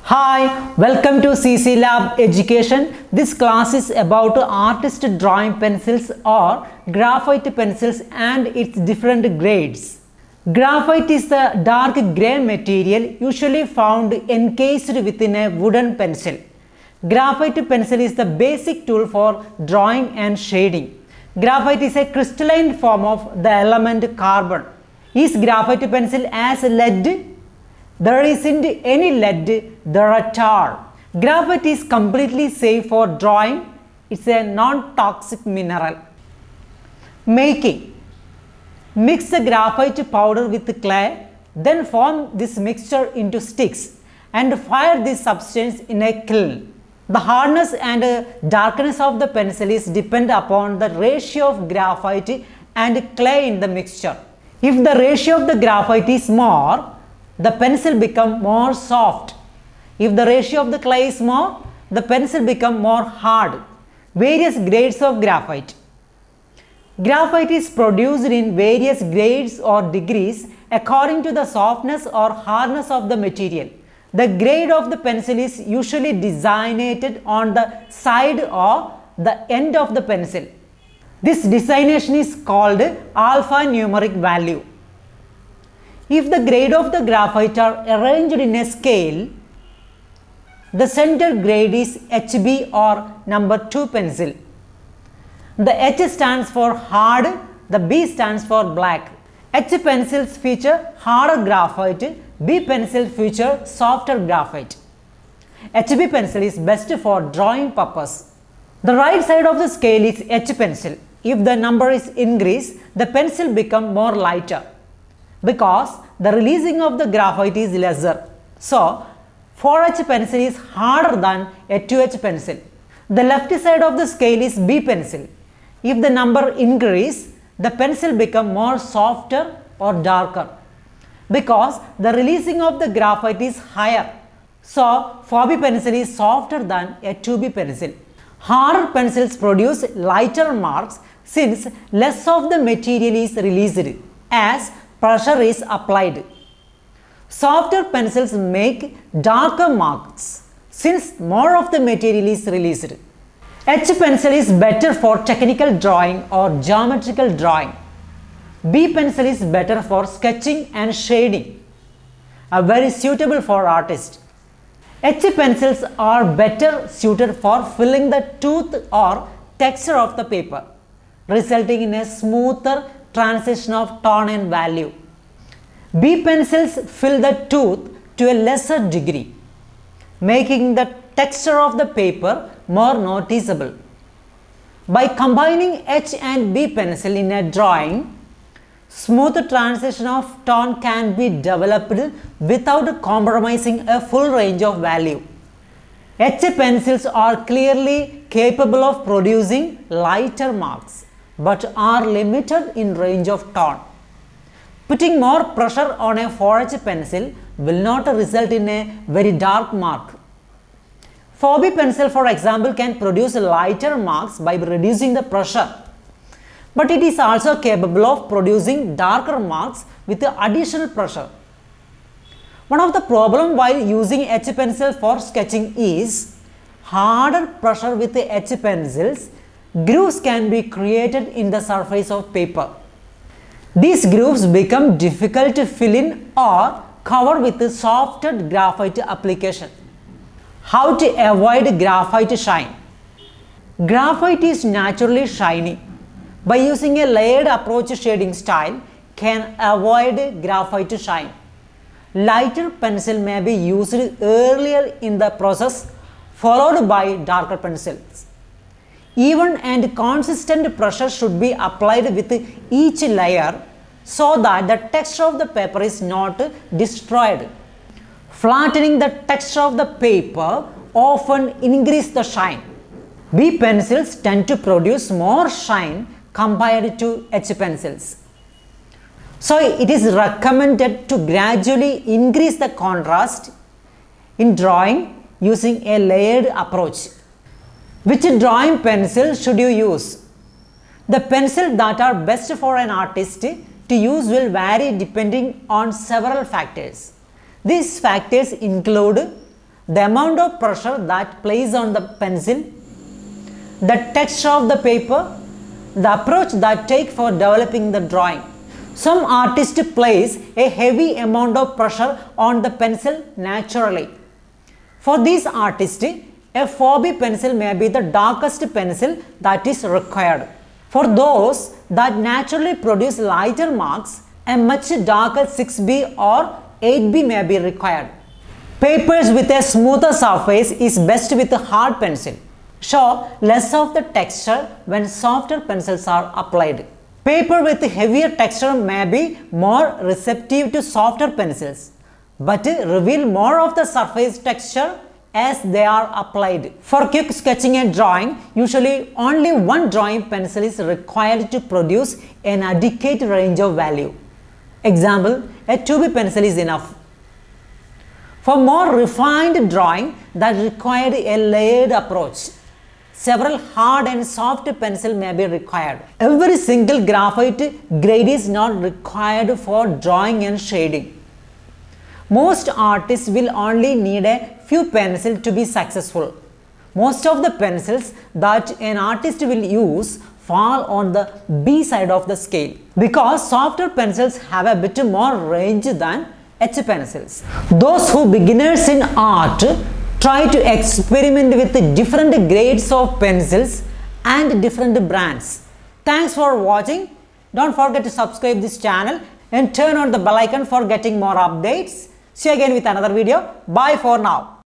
Hi, welcome to CC Lab Education. This class is about artist drawing pencils or graphite pencils and its different grades. Graphite is the dark grey material usually found encased within a wooden pencil. Graphite pencil is the basic tool for drawing and shading. Graphite is a crystalline form of the element carbon. Is graphite pencil as lead? There isn't any lead there at all. Graphite is completely safe for drawing. It's a non-toxic mineral. Making. Mix the graphite powder with clay, then form this mixture into sticks and fire this substance in a kiln. The hardness and darkness of the pencil is dependent upon the ratio of graphite and clay in the mixture. If the ratio of the graphite is more, the pencil becomes more soft. If the ratio of the clay is more, the pencil becomes more hard. Various grades of graphite. Graphite is produced in various grades or degrees according to the softness or hardness of the material. The grade of the pencil is usually designated on the side or the end of the pencil. This designation is called alphanumeric value. If the grade of the graphite are arranged in a scale, the center grade is HB or number 2 pencil. The H stands for hard, the B stands for black. H pencils feature harder graphite, B pencil feature softer graphite. HB pencil is best for drawing purpose. The right side of the scale is H pencil. If the number is increased, the pencil becomes more lighter because the releasing of the graphite is lesser. So, 4H pencil is harder than a 2H pencil. The left side of the scale is B pencil. If the number increases, the pencil becomes more softer or darker because the releasing of the graphite is higher. So, 4B pencil is softer than a 2B pencil. Harder pencils produce lighter marks since less of the material is released as pressure is applied. Softer pencils make darker marks since more of the material is released. H pencil is better for technical drawing or geometrical drawing. B pencil is better for sketching and shading, very suitable for artists. H pencils are better suited for filling the tooth or texture of the paper, resulting in a smoother transition of tone and value. B pencils fill the tooth to a lesser degree, making the texture of the paper more noticeable. By combining H and B pencil in a drawing, smooth transition of tone can be developed without compromising a full range of value. H pencils are clearly capable of producing lighter marks but are limited in range of tone. Putting more pressure on a 4H pencil will not result in a very dark mark. 4B pencil, for example, can produce lighter marks by reducing the pressure, but it is also capable of producing darker marks with additional pressure. One of the problems while using H pencil for sketching is harder pressure with H pencils. Grooves can be created in the surface of paper. These grooves become difficult to fill in or cover with softer graphite application. How to avoid graphite shine? Graphite is naturally shiny. By using a layered approach shading style can avoid graphite shine. Lighter pencil may be used earlier in the process followed by darker pencils. Even and consistent pressure should be applied with each layer so that the texture of the paper is not destroyed. Flattening the texture of the paper often increases the shine. B pencils tend to produce more shine compared to H pencils. So, it is recommended to gradually increase the contrast in drawing using a layered approach. Which drawing pencil should you use? The pencils that are best for an artist to use will vary depending on several factors. These factors include the amount of pressure that plays on the pencil, the texture of the paper, the approach that take for developing the drawing. Some artist place a heavy amount of pressure on the pencil naturally. For these artists, a 4B pencil may be the darkest pencil that is required. For those that naturally produce lighter marks, a much darker 6B or 8B may be required. Papers with a smoother surface is best with a hard pencil. Show less of the texture when softer pencils are applied. Paper with heavier texture may be more receptive to softer pencils, but reveal more of the surface texture as they are applied. For quick sketching and drawing, usually only one drawing pencil is required to produce an adequate range of value. Example, a 2B pencil is enough. For more refined drawing that required a layered approach, several hard and soft pencil may be required. Every single graphite grade is not required for drawing and shading. Most artists will only need a few pencils to be successful. Most of the pencils that an artist will use fall on the B side of the scale because softer pencils have a bit more range than H pencils. Those who beginners in art try to experiment with different grades of pencils and different brands. Thanks for watching. Don't forget to subscribe this channel and turn on the bell icon for getting more updates. See you again with another video. Bye for now.